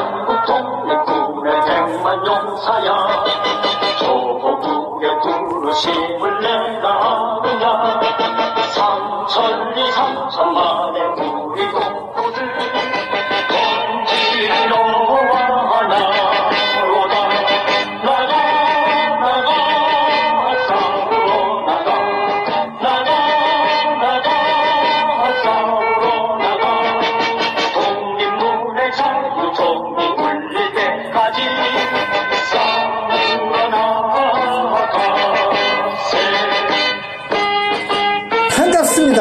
대한민국 독립군의 백만 용사야 조국의 부르심을 내가 아느냐 삼천리 삼천만의 우리 동포들 건지러 나로다 나가 싸우러 나가 싸우러 나가 독립문의 자유 종이 울릴 때까지 싸우러 나가세. 반갑습니다.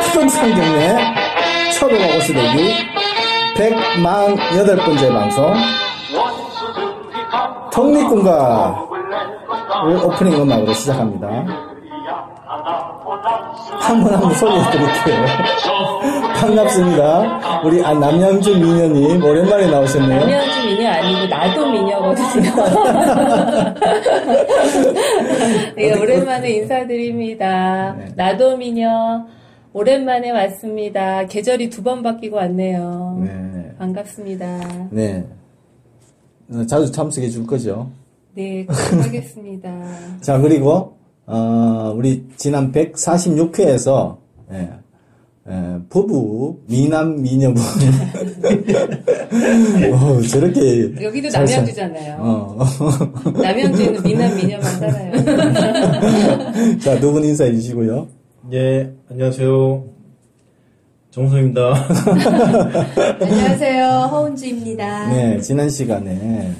수동상경례 초등학 오시대기 148번째 방송 독립군가를 오프닝 음악으로 시작합니다. 한번 소개해드릴게요. 반갑습니다. 우리 남양주 미녀님 오랜만에 나오셨네요. 남양주 미녀 아니고 나도 미녀거든요. 네, 오랜만에 인사드립니다. 네. 나도 미녀 오랜만에 왔습니다. 계절이 2번 바뀌고 왔네요. 네. 반갑습니다. 네. 자주 참석해 줄 거죠? 네, 그렇게 하겠습니다. 자, 그리고, 우리 지난 146회에서, 부부, 미남, 미녀분. 저렇게. 여기도 남양주잖아요. 남양주에는 미남, 미녀만 살아요. 자, 두 분 인사해 주시고요. 예, 안녕하세요. 정성입니다. 안녕하세요. 허은주입니다. 네, 지난 시간에,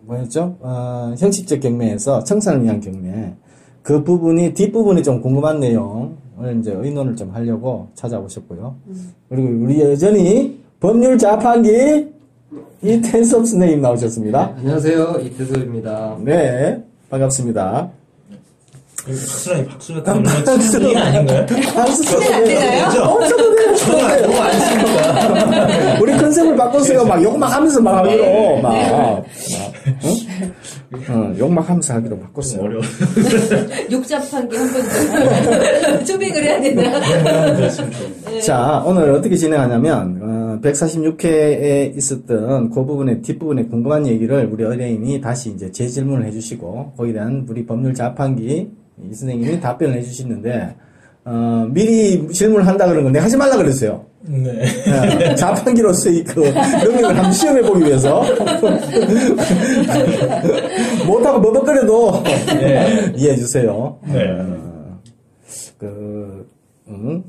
뭐였죠? 형식적 경매에서 청산을 위한 경매. 그 부분이, 뒷부분이 좀 궁금한 내용을 이제 의논을 좀 하려고 찾아오셨고요. 그리고 우리 여전히 법률 자판기 이태섭 선생님 나오셨습니다. 네, 안녕하세요. 이태섭입니다. 네, 반갑습니다. 박수라니 박수가 다 분위기 아닌가요? 박수 안 되나요? 저는 너무 안 씁니다. 우리 컨셉을 바꿨어요. 막 욕 막 하면서 막 하기로. 욕 막 하면서 하기로 바꿨어요. 어려워. 욕자판기 한 번 더. 초빙을 해야 되나? 자, 오늘 어떻게 진행하냐면, 146회에 있었던 그 부분의 뒷부분에 궁금한 얘기를 우리 의뢰인이 다시 이제 재질문을 해주시고, 거기에 대한 우리 법률 자판기 이 선생님이 답변을 해주시는데, 미리 질문을 한다 그러는 건 내가 하지 말라 그랬어요. 네. 자판기로서의 그 능력을 한번 시험해보기 위해서. 못하고 버벅거려도 네. 이해해주세요. 네.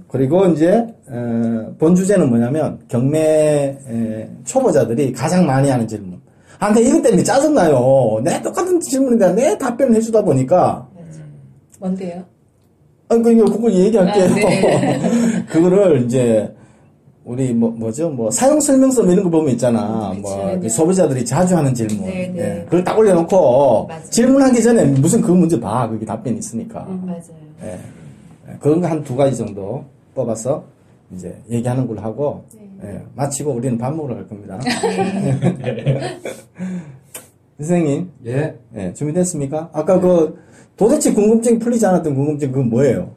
그리고 이제, 본 주제는 뭐냐면, 경매, 초보자들이 가장 많이 하는 질문. 내 이것 때문에 짜증나요. 내 똑같은 질문인데 내 답변을 해주다 보니까. 뭔데요? 그걸 얘기할게요. 네. 그거를 이제, 우리 사용 설명서 이런 거 보면 있잖아. 그쵸, 소비자들이 자주 하는 질문. 네, 네. 예, 그걸 딱 올려놓고, 맞아요. 질문하기 전에 무슨 그 문제 봐. 그게 답변이 있으니까. 맞아요. 예. 그런 거 한 2가지 정도 뽑아서 이제 얘기하는 걸로 하고, 예, 마치고 우리는 밥 먹으러 갈 겁니다. 선생님. 예. 예, 준비됐습니까? 아까 도대체 궁금증이 풀리지 않았던 궁금증, 그건 뭐예요?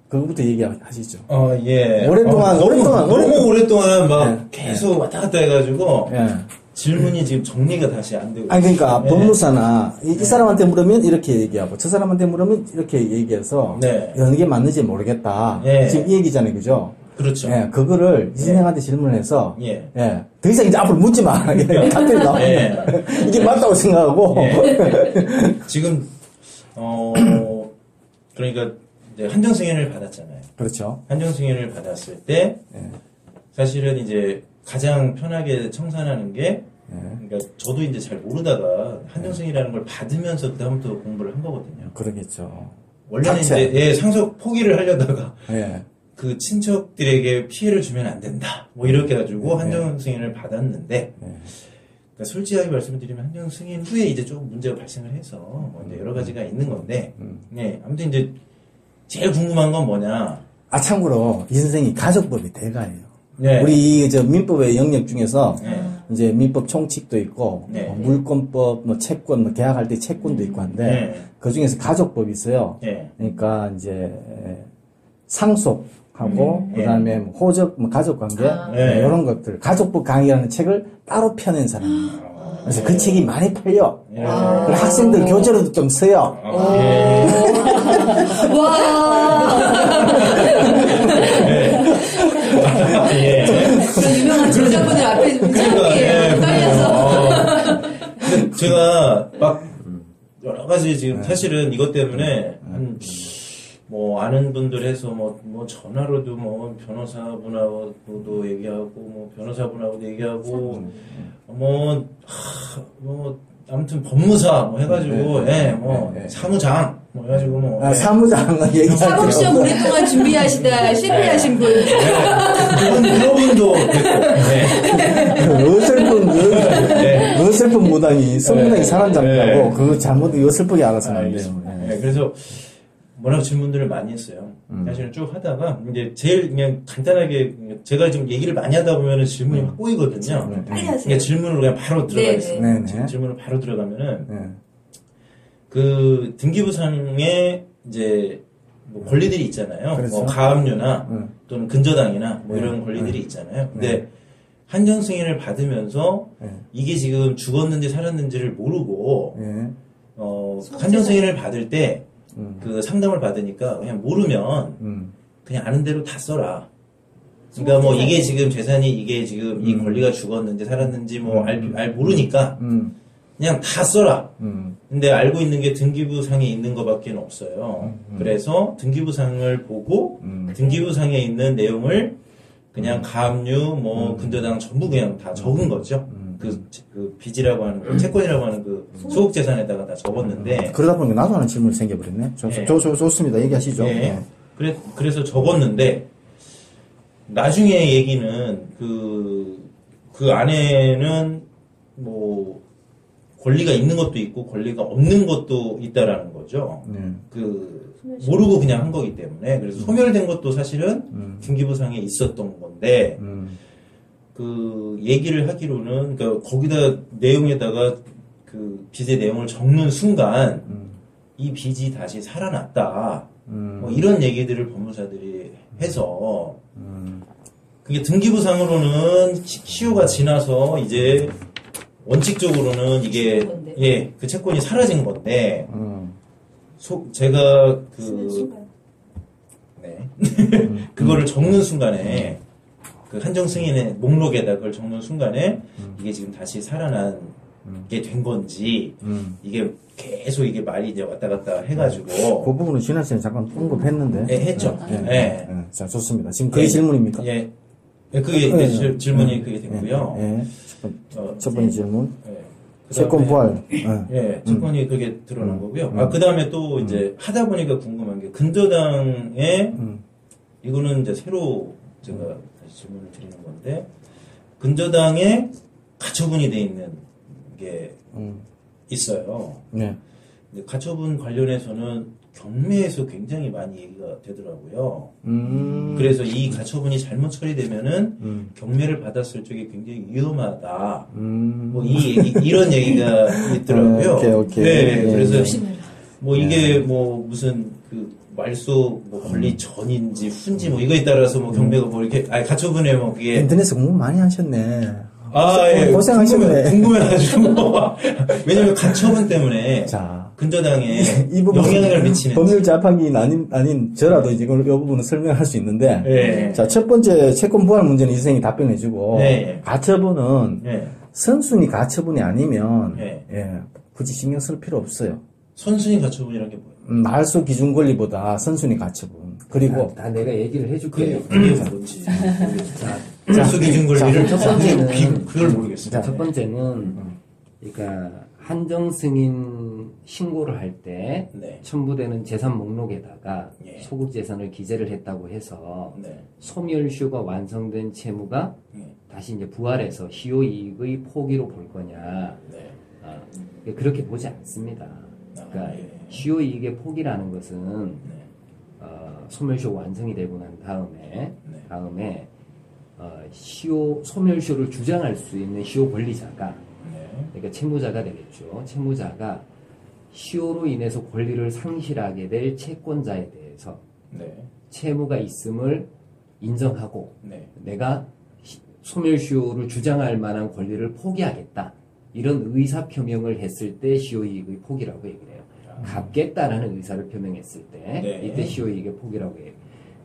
그거부터 얘기하시죠. 예. 오랫동안 너무 오랫동안 막 네. 계속 왔다 갔다 해가지고, 예. 질문이 지금 정리가 다시 안 되고. 그러니까, 네. 법무사나, 이 사람한테 물으면 이렇게 얘기하고, 저 사람한테 물으면 이렇게 얘기해서, 네. 어느 게 맞는지 모르겠다. 네. 지금 이 얘기잖아요, 그죠? 그렇죠. 예, 그거를 이 선생한테 질문해서, 예. 예, 더 이상 이제 앞으로 묻지 마. 답변이 나오면 예. 이게 맞다고 생각하고, 지금, 그러니까, 이제 한정승인을 받았잖아요. 그렇죠. 한정승인을 받았을 때, 예. 사실은 이제 가장 편하게 청산하는 게, 그러니까 저도 이제 잘 모르다가 한정승이라는 걸 받으면서 그다음부터 공부를 한 거거든요. 그러겠죠. 원래는 자체. 이제 상속 포기를 하려다가 예. 그 친척들에게 피해를 주면 안 된다. 뭐 이렇게 해가지고 한정승인을 받았는데, 그러니까 솔직하게 말씀드리면 한정승인 후에 이제 조금 문제가 발생을 해서 뭐 이제 여러 가지가 있는 건데, 네 아무튼 이제 제일 궁금한 건 뭐냐? 참고로 이 선생이 가족법이 대가예요. 네. 우리 민법의 영역 중에서 네. 이제 민법 총칙도 있고 네. 물권법, 채권, 계약할 때 채권도 있고 한데 그 중에서 가족법이 있어요. 네. 그러니까 이제 상속하고 하고 그다음에 뭐 호적, 뭐 가족 관계 네. 이런 것들 가족부 강의라는 책을 따로 펴낸 사람이에요. 그래서 그 책이 많이 팔려. 그리고 학생들 교재로도 좀 써요. 그런 유명한 저자분들 앞에 그러니까, 떨려서. 근데 제가 막 여러 가지 지금 사실은 이것 때문에 뭐 아는 분들 해서 뭐 전화로도 뭐 변호사분하고도 얘기하고 뭐 변호사분하고도 얘기하고 뭐 아무튼 법무사 뭐 해가지고 사무장 뭐 해가지고 뭐 사무장은 얘기하죠. 사법시험 오랫동안 준비하시다 실패하신 분. 그분도 됐고 어설픈 무당이 성무당이 사람 잡는다고 네. 그거 잘못 어설프게 알아서는 안 돼요. 그래서 워낙 질문들을 많이 했어요. 사실은 쭉 하다가 이제 제일 그냥 간단하게 제가 좀 얘기를 많이 하다 보면은 질문이 확 꼬이거든요. 빨리 하세요. 그러니까 질문으로 그냥 바로 들어가겠습니다. 네네. 질문을 바로 들어가면은 네. 그 등기부상에 이제 뭐 권리들이 있잖아요. 그렇죠. 뭐 가압류나 네. 또는 근저당이나 뭐 이런 권리들이 있잖아요. 근데 한정 승인을 받으면서 이게 지금 죽었는지 살았는지를 모르고 한정 승인을 받을 때 그 상담을 받으니까 그냥 모르면 그냥 아는 대로 다 써라. 그러니까 뭐 이게 지금 재산이 이게 지금 이 권리가 죽었는지 살았는지 뭐 알 모르니까 그냥 다 써라. 근데 알고 있는 게 등기부상에 있는 것밖에 없어요. 그래서 등기부상을 보고 등기부상에 있는 내용을 그냥 가압류, 뭐 근저당 전부 그냥 다 적은 거죠. 그 빚이라고 하는 그 채권이라고 하는 그 소득 재산에다가 다 적었는데 그러다 보니까 나도 하는 질문이 생겨버렸네. 좋습니다. 얘기하시죠. 예. 그래서 적었는데 나중에 얘기는 그 안에는 뭐 권리가 있는 것도 있고 권리가 없는 것도 있다라는 거죠. 모르고 그냥 한 거기 때문에 그래서 소멸된 것도 사실은 등기부상에 있었던 건데 그 얘기를 하기로는 그러니까 거기다 내용에다가 그 빚의 내용을 적는 순간 이 빚이 다시 살아났다. 뭐 이런 얘기들을 법무사들이 해서 그게 등기부상으로는 시효가 지나서 이제 원칙적으로는 이게 그 채권이 사라진 건데 제가 그거를 적는 순간에 그 한정 승인의 목록에다 그걸 적는 순간에 이게 지금 다시 살아난 게 된 건지 이게 계속 이게 말이 이제 왔다 갔다 해가지고 그 부분은 진아 씨는 잠깐 언급했는데. 네, 했죠. 자, 좋습니다. 지금 그게 질문입니까? 그게 질문이 그게 됐고요. 첫 번째 질문. 그다음에- 채권 부활. 채권이 그게 드러난 거고요. 그 다음에 또 이제 하다 보니까 궁금한 게 근저당에 이거는 이제 새로 제가 다시 질문을 드리는 건데 근저당에 가처분이 돼 있는 게 있어요. 네. 근데 가처분 관련해서는 경매에서 굉장히 많이 얘기가 되더라고요. 그래서 이 가처분이 잘못 처리되면은 경매를 받았을 적에 굉장히 위험하다. 뭐 이런 얘기가 있더라고요. 오케이. 네, 그래서 조심해라. 뭐 이게 뭐 무슨 그 말소 뭐 권리 전인지 후인지 뭐 이거에 따라서 뭐 경매가 뭐 이렇게 가처분에 뭐 그게 인터넷에 공부 많이 하셨네. 고생하셨네. 궁금해가지고 왜냐면 가처분 때문에 자, 근저당에 이 부분 영향을 미치는 법률 자판기 아닌 저라도 이제 이 부분은 설명할 수 있는데. 네. 자, 첫 번째 채권 부활 문제는 이 선생님이 답변해주고. 네. 가처분은 네. 선순위 가처분이 아니면 네. 굳이 신경 쓸 필요 없어요. 선순위 가처분이라는 게 뭐예요? 말소 기준 권리보다 선순위 가처분. 그리고 다 내가 얘기를 해줄게요. 그게 뭔지 말소 기준 권리를 첫 번째는 그걸 모르겠어요. 첫 번째는 그러니까 한정 승인 신고를 할 때 네. 첨부되는 재산 목록에다가 예. 소극 재산을 기재를 했다고 해서 네. 소멸시효가 완성된 채무가 다시 이제 부활해서 시효 이익의 포기로 볼 거냐? 그렇게 보지 않습니다. 그러니까 시효 이익의 포기라는 것은 소멸시효 완성이 되고 난 다음에 소멸시효를 주장할 수 있는 시효 권리자가 그러니까 채무자가 되겠죠. 채무자가 시효로 인해서 권리를 상실하게 될 채권자에 대해서 채무가 있음을 인정하고 네. 내가 소멸시효를 주장할 만한 권리를 포기하겠다. 이런 의사 표명을 했을 때 시효이익의 포기라고 얘기를 해요. 갚겠다라는 의사를 표명했을 때 네. 이때 시효이익의 포기라고 해요.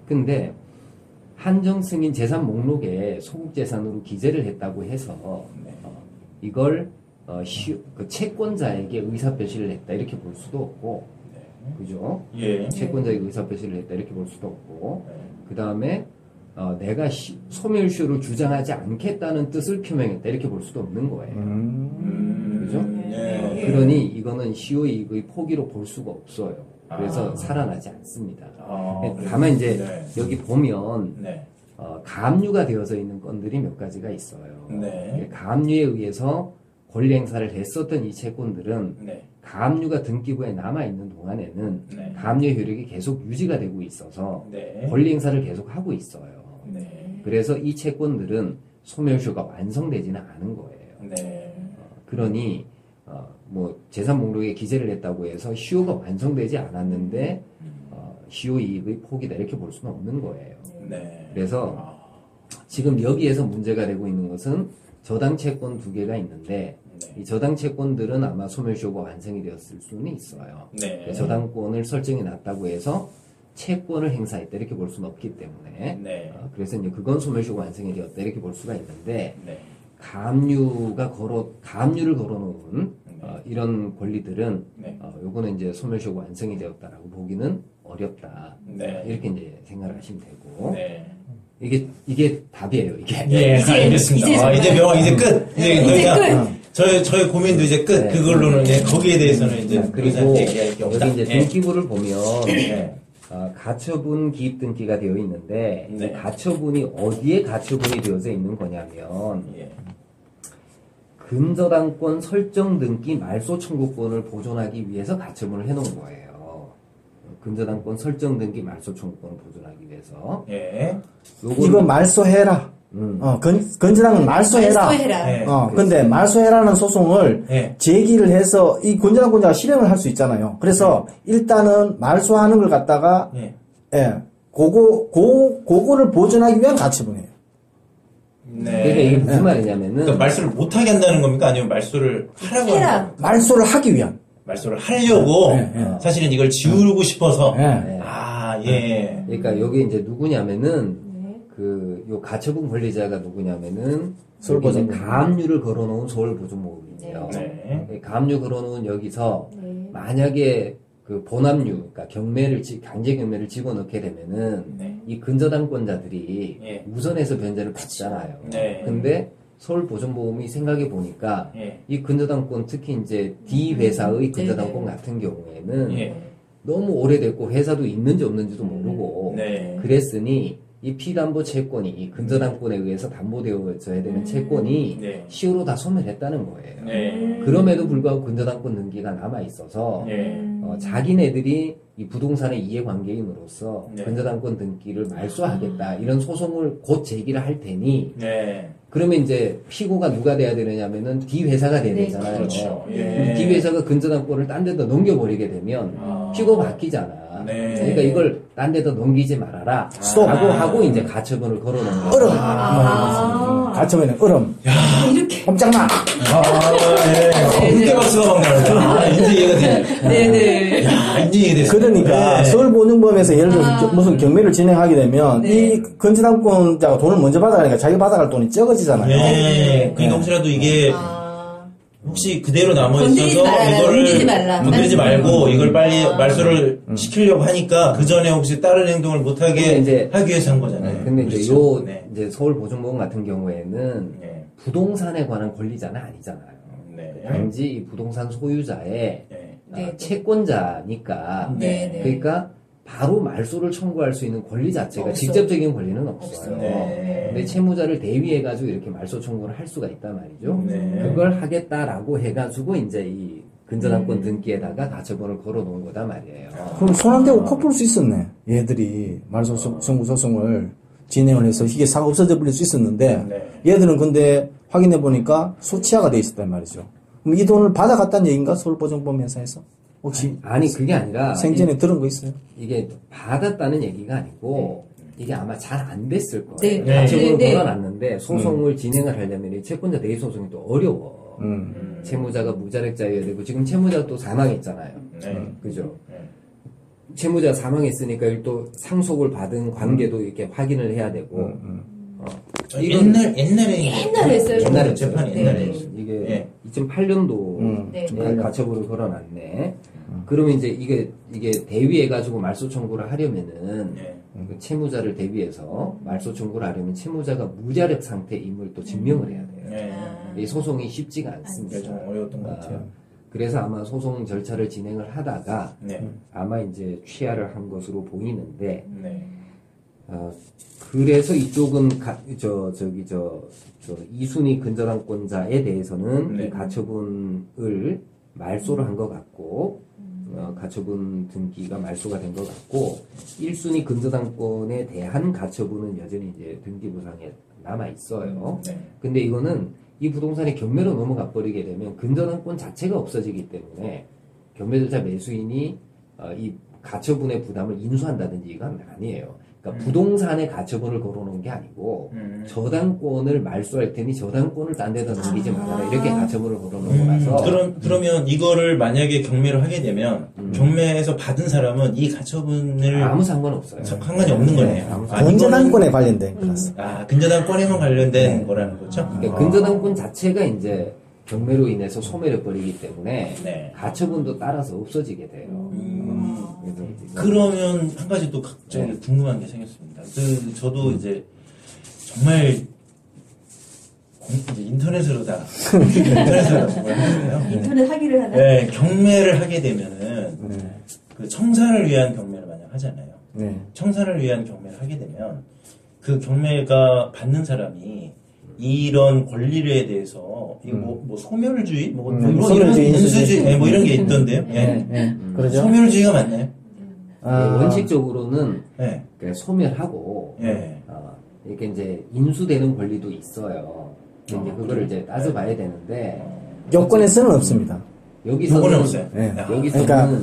근데 한정 승인 재산 목록에 소국 재산으로 기재를 했다고 해서 이걸 그 채권자에게 의사 표시를 했다 이렇게 볼 수도 없고, 그죠? 예. 채권자에게 의사 표시를 했다 이렇게 볼 수도 없고, 그 다음에 내가 소멸시효를 주장하지 않겠다는 뜻을 표명했다 이렇게 볼 수도 없는 거예요. 그죠? 네. 그러니 이거는 시효이익의 포기로 볼 수가 없어요. 그래서 살아나지 않습니다. 다만 이제 네. 여기 보면 네. 가압류가 되어져 있는 건들이 몇 가지가 있어요. 네. 가압류에 의해서 권리 행사를 했었던 이 채권들은 네. 가압류가 등기부에 남아있는 동안에는 네. 가압류의 효력이 계속 유지가 되고 있어서 네. 권리 행사를 계속 하고 있어요. 네. 그래서 이 채권들은 소멸시효가 완성되지는 않은 거예요. 네. 그러니 뭐 재산 목록에 기재를 했다고 해서 시효가 완성되지 않았는데 시효 이익의 포기다 이렇게 볼 수는 없는 거예요. 네. 그래서 지금 여기에서 문제가 되고 있는 것은 저당 채권 두 개가 있는데 이 저당 채권들은 아마 소멸시효가 완성이 되었을 수는 있어요. 네. 저당권을 설정해 놨다고 해서 채권을 행사했다 이렇게 볼 수는 없기 때문에 네. 그래서 이제 그건 소멸시효가 완성이 되었다 이렇게 볼 수가 있는데 네. 가압류를 걸어놓은 이런 권리들은 네. 요거는 이제 소멸시효가 완성이 되었다라고 보기는 어렵다. 네. 이렇게 이제 생각을 하시면 되고 네. 이게 답이에요. 이게 예, 알겠습니다. 이제 명확, 이제 끝. 이제 그러니까 저의 고민도 이제 끝. 네. 그걸로는 이제 거기에 대해서는 이제 그리고 얘기할 게 없다. 여기 이제 예. 등기부를 보면 네. 가처분 기입 등기가 되어 있는데 네. 이 가처분이 어디에 가처분이 되어져 있는 거냐면 예. 근저당권 설정 등기 말소 청구권을 보존하기 위해서 가처분을 해놓은 거예요. 근저당권 설정 등기 말소 청구권을 보존하기 위해서. 예. 이거 말소해라. 건전항은 말소해라. 네. 근데 말소해라는 소송을 네. 제기를 해서 이 건전항권자가 실행을 할 수 있잖아요. 그래서 일단은 말소하는 걸 갖다가 예. 그거를 보존하기 위한 가처분이에요. 네. 그러니까 이게 무슨 말이냐면은 그러니까 말소를 못하게 한다는 겁니까? 아니면 말소를 하라고 하는 해라. 겁니까? 말소를 하기 위한. 말소를 하려고 사실은 이걸 지우고 싶어서 네. 아, 예. 그러니까 여기 이제 누구냐면은 요 가처분 권리자가 누구냐면은 서울보증 가압류를 걸어놓은 서울보증보험이에요. 네. 가압류 걸어놓은 여기서 네. 만약에 그 본압류, 그러니까 강제 경매를 집어넣게 되면은 네. 이 근저당권자들이 예. 우선해서 변제를 받잖아요. 네. 근데 서울보증보험이 생각해 보니까 예. 이 근저당권 특히 이제 D 회사의 근저당권 같은 경우에는 예. 너무 오래됐고 회사도 있는지 없는지도 모르고 네. 그랬으니 이 피담보 채권이 이 근저당권에 의해서 담보되어져야 되는 채권이 네. 시효로 다 소멸했다는 거예요. 네. 그럼에도 불구하고 근저당권 등기가 남아 있어서 예. 자기네들이 이 부동산의 이해관계인으로서 네. 근저당권 등기를 말소하겠다 이런 소송을 곧 제기를 할 테니 네. 그러면 이제 피고가 누가 돼야 되느냐면은 D 회사가 돼야 되잖아요. 그렇죠. 예. D 회사가 근저당권을 딴 데다 넘겨버리게 되면 피고 바뀌잖아. 네. 그러니까 이걸 딴 데다 넘기지 말아라. 스톱. 라고 하고 이제 가처분을 걸어놓은 거예요. 얼음. 가처분에 얼음. 이렇게. 꼼짝마. 아, 예. 그때 박수가 막 나오죠. 이제 이해가 되네. 네네. 야, 이제 이해됐어요. 그러니까 네. 서울보증법에서 예를 들어서 무슨 경매를 진행하게 되면 네. 이 건전항권자가 돈을 먼저 받아가니까 자기가 받아갈 돈이 적어지잖아요. 네. 그러니까 혹시라도 이게 혹시 그대로 남아 건드리지 있어서 말아라. 이거를 옮기지 말라. 건드리지 말고 이걸 빨리 말소를 시키려고 하니까 그 전에 혹시 다른 행동을 근데 못하게 이제- 하기 위해서 한 거잖아요. 근데 이제 그렇죠. 네. 이제 서울보증보험 같은 경우에는 네. 부동산에 관한 권리자는 아니잖아요. 네. 단지 이 부동산 소유자의 네. 네. 채권자니까 네. 그러니까 바로 말소를 청구할 수 있는 권리 자체가 없어. 직접적인 권리는 없어요. 없어요. 네. 근데 채무자를 대위해가지고 이렇게 말소 청구를 할 수가 있단 말이죠. 네. 그걸 하겠다라고 해가지고 이제 이 근저당권 등기에다가 가처분을 걸어놓은 거다 말이에요. 그럼 손 안 대고 코 풀 수 있었네. 얘들이 말소 청구 소송을 진행을 해서 이게 사가 없어져 버릴 수 있었는데 네. 얘들은 근데 확인해 보니까 소치하가 돼 있었단 말이죠. 그럼 이 돈을 받아갔다는 얘기인가? 서울보증보험 회사에서? 혹시 아니 그게 아니라 생전에 들은 거 있어요? 이게 받았다는 얘기가 아니고 이게 아마 잘 안 됐을 거예요. 네. 가처분을 네. 걸어놨는데 소송을 진행을 하려면 이 채권자 대위 소송이 또 어려워. 채무자가 무자력자여야 되고 지금 채무자가 또 사망했잖아요. 네. 그죠? 네. 채무자가 사망했으니까 또 상속을 받은 관계도 이렇게 확인을 해야 되고. 옛날에 했어요. 옛날에 재판 네. 옛날에 이게 네. 2008년도 네. 가처분을 걸어놨네. 그러면 이제 이게 대위해가지고 말소 청구를 하려면은 네. 그 채무자를 대비해서 말소 청구를 하려면 채무자가 무자력 상태임을 또 증명을 해야 돼요. 네. 이 소송이 쉽지가 않습니다. 그게 좀 어려웠던 것 같아요. 그래서 아마 소송 절차를 진행을 하다가 네. 아마 이제 취하를 한 것으로 보이는데 네. 그래서 이쪽은 이순위 근저당권자에 대해서는 네. 이 가처분을 말소를 한 것 같고 가처분 등기가 말소가 된 것 같고 1순위 근저당권에 대한 가처분은 여전히 이제 등기부상에 남아 있어요. 네. 근데 이거는 이 부동산이 경매로 넘어가 버리게 되면 근저당권 자체가 없어지기 때문에 경매절차 매수인이 이 가처분의 부담을 인수한다든지 이건 아니에요. 그러니까 부동산에 가처분을 걸어놓은 게 아니고 저당권을 말소할 테니 저당권을 딴 데다 넘기지 말아라 이렇게 가처분을 걸어놓은 거라서 그러면 이거를 만약에 경매를 하게 되면 경매에서 받은 사람은 이 가처분을 아무 상관없어요. 상관이 없는 거네요. 아무 근저당권에 관련된 거라서. 근저당권에만 관련된 거라는 거죠? 그러니까 근저당권 자체가 이제 경매로 인해서 소멸해 버리기 때문에 네. 가처분도 따라서 없어지게 돼요. 그래서 이제 그러면 한 가지 또 갑자기 궁금한 게 생겼습니다. 저도 이제 정말 이제 인터넷으로 다 공부를 하는데요. 인터넷 학위를 하나? 네, 경매를 하게 되면은 그 청산을 위한 경매를 만약 하잖아요. 네. 청산을 위한 경매를 하게 되면 그 경매가 받는 사람이 이런 권리에 대해서 이거 뭐 소멸주의 뭐 이런 소멸주의, 인수주의 네, 뭐 이런 게 있던데요. 그러죠? 소멸주의가 맞나요? 원칙적으로는 네. 그러니까 소멸하고 네. 이렇게 이제 인수되는 권리도 있어요. 이제 그거를 이제 따져봐야 되는데 요건에서는 없습니다. 여기서는 요거는 없어요. 네. 여기서는 그러니까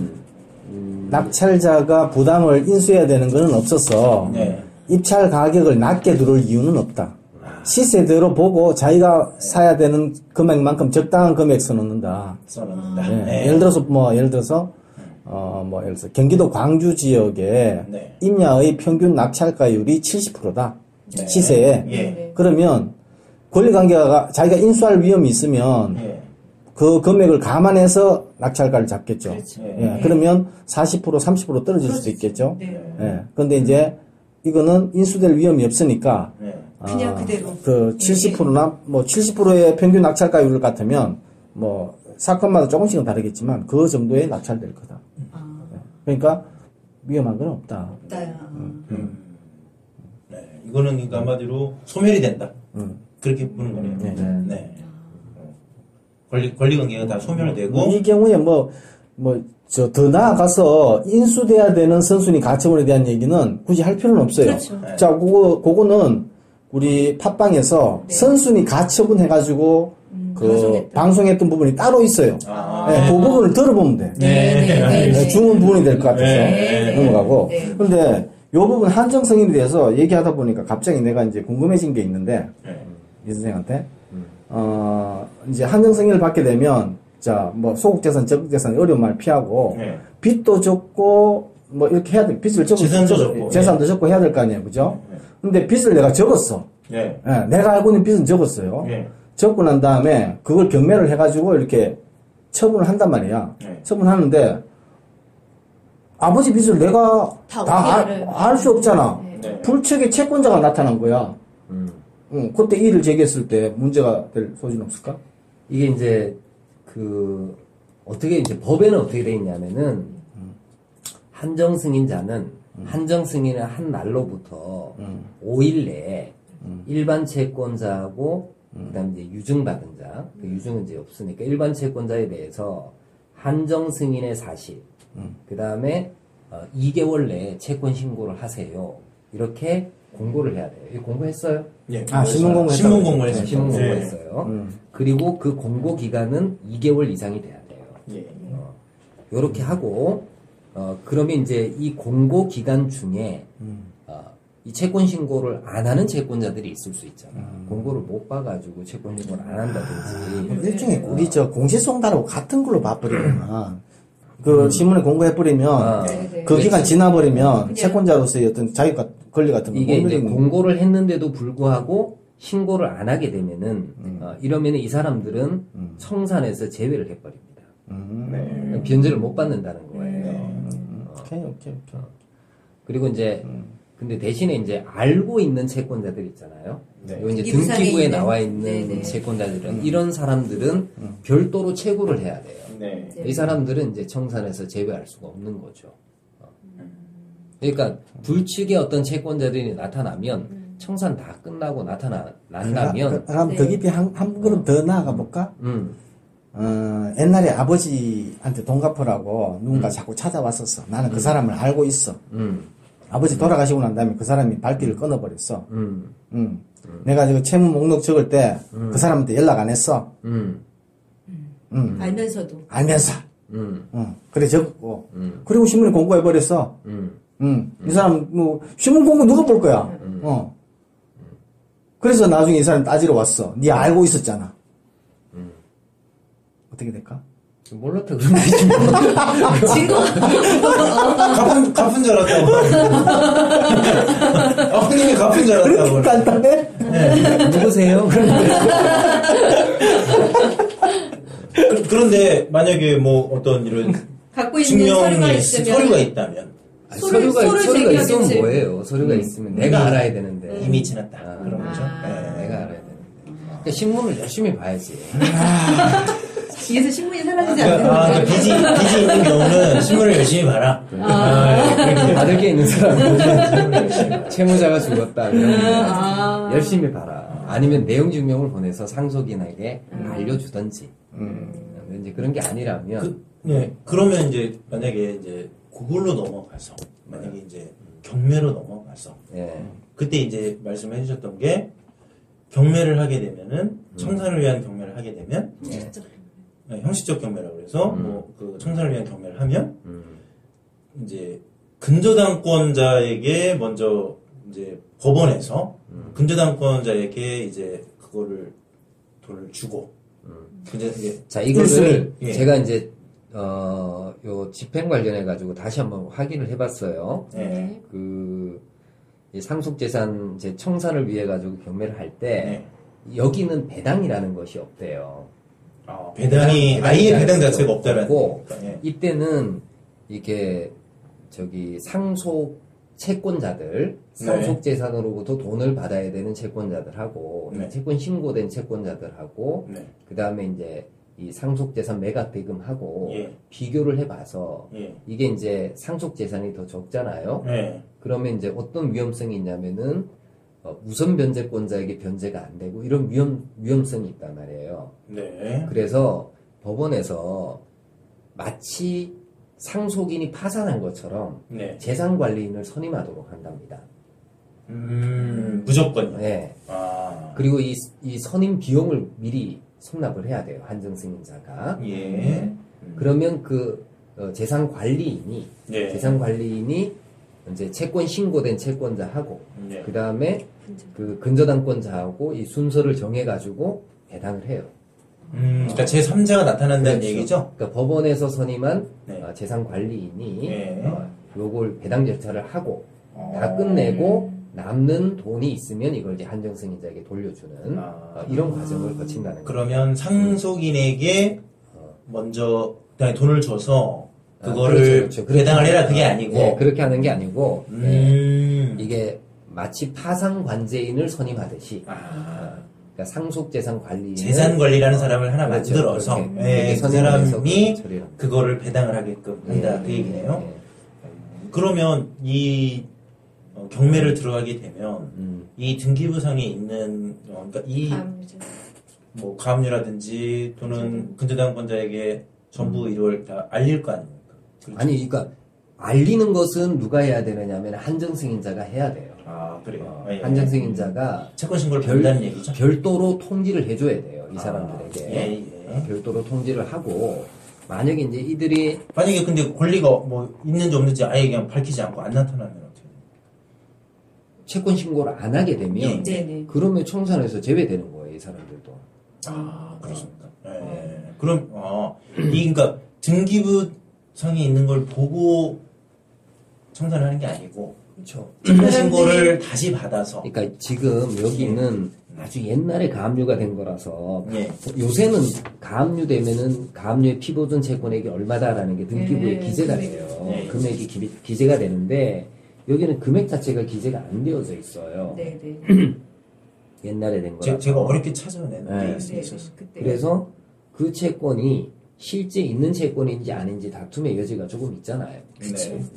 낙찰자가 부담을 인수해야 되는 것은 없어서 네. 입찰 가격을 낮게 두를 이유는 없다. 시세대로 보고 자기가 사야 되는 금액만큼 적당한 금액 써놓는다. 써놓는다. 네. 네. 예를 들어서 경기도 광주 지역에 네. 임야의 평균 낙찰가율이 70%다. 네. 시세에. 예. 그러면 권리관계가 자기가 인수할 위험이 있으면 예. 그 금액을 감안해서 낙찰가를 잡겠죠. 그렇죠. 예. 그러면 40%, 30% 떨어질 수도 있겠죠. 네. 예. 근데 이제 이거는 인수될 위험이 없으니까 네. 그냥 그대로. 그 70%나 뭐 70%의 평균 낙찰가율 같으면 뭐 사건마다 조금씩은 다르겠지만 그 정도에 낙찰될 거다. 그러니까 위험한 건 없다. 없다야. 네. 이거는 그러니까 한마디로 소멸이 된다. 그렇게 보는 거네요. 네. 네. 권리관계가 다 소멸되고 이 경우에 더 나아가서 인수돼야 되는 선순위 가처분에 대한 얘기는 굳이 할 필요는 없어요. 그렇죠. 자, 그거는 우리 팟빵에서 선순위 가처분 해가지고 방송했던 부분이 따로 있어요. 네, 그 부분을 들어보면 돼. 네. 중요한 부분이 될 것 같아서 네. 넘어가고. 네. 근데 요 부분 한정승인에 대해서 얘기하다 보니까 갑자기 내가 이제 궁금해진 게 있는데 이 선생한테 이제 한정승인을 받게 되면 자, 뭐 소극재산, 적극재산 어려운 말 피하고 빚도 적고 뭐 이렇게 해야 돼. 빚을 적고 재산도 적고 해야 될 거 아니에요, 그죠? 근데 빚을 내가 적었어. 네. 예, 내가 알고 있는 빚은 적었어요. 네. 적고 난 다음에 그걸 경매를 해가지고 이렇게 처분을 한단 말이야. 네. 처분하는데 아버지 빚을 내가 다 알 수 없잖아. 네. 불측의 채권자가 나타난 거야. 그때 이의를 제기했을 때 문제가 될 소지는 없을까? 이게 이제 어떻게 이제 법에는 어떻게 돼 있냐면은 한정 승인자는 한정 승인을 한 날로부터 5일 내에 일반 채권자하고 그다음에 이제 유증받은 자, 그 유증은 이제 없으니까 일반 채권자에 대해서 한정 승인의 사실, 그다음에 2개월 내에 채권 신고를 하세요. 이렇게 공고를 해야 돼요. 이거 공고했어요? 예. 신문 공고했어요. 신문 공고했어요. 신문 공고했어요. 그리고 그 공고 기간은 2개월 이상이 돼야 돼요. 예. 요렇게 하고 그러면 이제 이 공고 기간 중에 이 채권 신고를 안 하는 채권자들이 있을 수 있잖아. 공고를 못 봐가지고 채권 신고를 안 한다든지. 일종의 우리 저 공시송달하고 같은 걸로 봐버리면 그 신문에 공고해버리면 네. 그 기간 지나버리면 그냥- 채권자로서의 어떤 자격 권리 같은 거 이게 이제 못 누리는 공고를 했는데도 불구하고 신고를 안 하게 되면은 이러면은 이 사람들은 청산에서 제외를 해버립니다. 네. 변제를 못 받는다는 거예요. 오케이. 그리고 이제 근데 대신에 이제 알고 있는 채권자들 있잖아요. 네. 요 이제 기부상에 등기부에 있는. 나와 있는 네네. 채권자들은 이런 사람들은 별도로 채굴을 해야 돼요. 네. 네. 이 사람들은 이제 청산에서 제외할 수가 없는 거죠. 그러니까 불측의 어떤 채권자들이 나타나면 청산 다 끝나고 난다면 그럼 네. 더 깊이 한 걸음 더 나아가 볼까? 옛날에 아버지한테 돈 갚으라고 누군가 자꾸 찾아왔었어. 나는 그 사람을 알고 있어. 아버지 돌아가시고 난 다음에 그 사람이 발길을 끊어버렸어. 내가 저 채무 목록 적을 때 그 사람한테 연락 안 했어. 알면서도. 알면서. 그래 적었고. 그리고 신문에 공고해버렸어. 이 사람, 뭐, 신문 공고 누가 볼 거야? 그래서 나중에 이 사람 따지러 왔어. 네 알고 있었잖아. 어떻게 될까? 몰랐다 그런 거지. 갚은 줄 알았다고. 형님이 갚은 줄 알았다고. 간단해? 누구세요? 그런데 만약에 뭐 어떤 이런 갖고 있는 서류가 있으면. 서류가 있다면 서류가 소를 있으면 제기하겠지. 뭐예요? 서류가 있으면 내가 알아야 되는데. 이미 지났다. 그런 거죠. 내가 알아야 되는데. 그러니까 신문을 열심히 봐야지. 뒤에서 신문이 사라지지 않는 빚이 있는 경우는 신문을 열심히 봐라. 받을 게 있는 사람은 채무자가 죽었다. 그러면 열심히 봐라. 아니면 내용 증명을 보내서 상속인에게 알려주든지. 이제 그런 게 아니라면. 그러면 이제 만약에 이제 그걸로 넘어가서 만약에 이제 경매로 넘어가서 그때 이제 말씀해 주셨던 게 경매를 하게 되면은 청산을 위한 경매를 하게 되면 형식적 경매라고 해서 뭐 그 청산을 위한 경매를 하면 이제 근저당권자에게 먼저 이제 법원에서 근저당권자에게 이제 그거를 돈을 주고 자, 이거를 예. 제가 이제 요 집행 관련해 가지고 다시 한번 확인을 해봤어요. 네. 이 상속재산 이제 청산을 위해 가지고 경매를 할 때 여기는 배당이라는 것이 없대요. 배당이 아예 배당 자체가 없다라는 고 거니까. 예. 이때는 이게 저기 상속 채권자들 상속재산으로부터 돈을 받아야 되는 채권자들하고 채권 신고된 채권자들하고 그 다음에 이제 이 상속재산 매각대금하고 비교를 해봐서 이게 이제 상속재산이 더 적잖아요. 그러면 이제 어떤 위험성이 있냐면은 우선 변제권자에게 변제가 안 되고 이런 위험성이 있단 말이에요. 그래서 법원에서 마치 상속인이 파산한 것처럼 재산관리인을 선임하도록 한답니다. 무조건요. 네. 그리고 이 선임 비용을 미리 선납을 해야 돼요. 한정승인자가. 그러면 그 재산관리인이 이제 채권 신고된 채권자하고 그 다음에 그 근저당권자하고 이 순서를 정해가지고 배당을 해요. 그러니까 제3자가 나타난다는 그렇죠. 얘기죠? 그러니까 법원에서 선임한 재산관리인이 요걸 배당 절차를 하고 다 끝내고 남는 돈이 있으면 이걸 이제 한정승인자에게 돌려주는 이런 과정을 거친다는 거예요. 그러면 상속인에게 먼저 돈을 줘서 그거를 그렇죠. 배당을 해라 그게 아니고 네, 그렇게 하는 게 아니고 이게 마치 파산관제인을 선임하듯이 그러니까 상속재산관리인 재산관리라는 사람을 하나 그렇죠. 만들어서 그렇게 그 선임을 해서 사람이 처리를 합니다. 그거를 배당을 하게끔 한다 그 얘기네요. 그러면 이 경매를 들어가게 되면 이 등기부상에 있는 그러니까 이 뭐 가압류라든지 또는 근저당권자에게 전부 이걸 다 알릴 거 아닙니까? 그렇죠? 아니 그러니까 알리는 것은 누가 해야 되느냐면 한정승인자가 해야 돼요. 그래요. 한정승인자가 채권 신고를 본다는 얘기죠. 별도로 통지를 해줘야 돼요. 이 사람들에게 예. 별도로 통지를 하고 만약에 이제 이들이 만약에 근데 권리가 뭐 있는지 없는지 아예 그냥 밝히지 않고 안 나타나면 어떻게 돼요? 채권 신고를 안 하게 되면 네네. 그러면 청산에서 제외되는 거예요, 이 사람들도. 아, 그렇습니까? 그럼, 그러니까 등기부상에 있는 걸 보고 청산을 하는 게 아니고, 그렇죠. 채권 신고를 다시 받아서. 그러니까 지금 여기는 아주 옛날에 가압류가 된 거라서 예. 요새는 가압류되면은 가압류의 피보존 채권액이 얼마다라는 게 등기부에 기재가 돼요. 예. 금액이 기재가 되는데 여기는 금액 자체가 기재가 안 되어져 있어요. 네네. 옛날에 된 거라. 제가 어렵게 찾아낸 네. 게 있었어요. 그때. 그래서 그 채권이 실제 있는 채권인지 아닌지 다툼의 여지가 조금 있잖아요.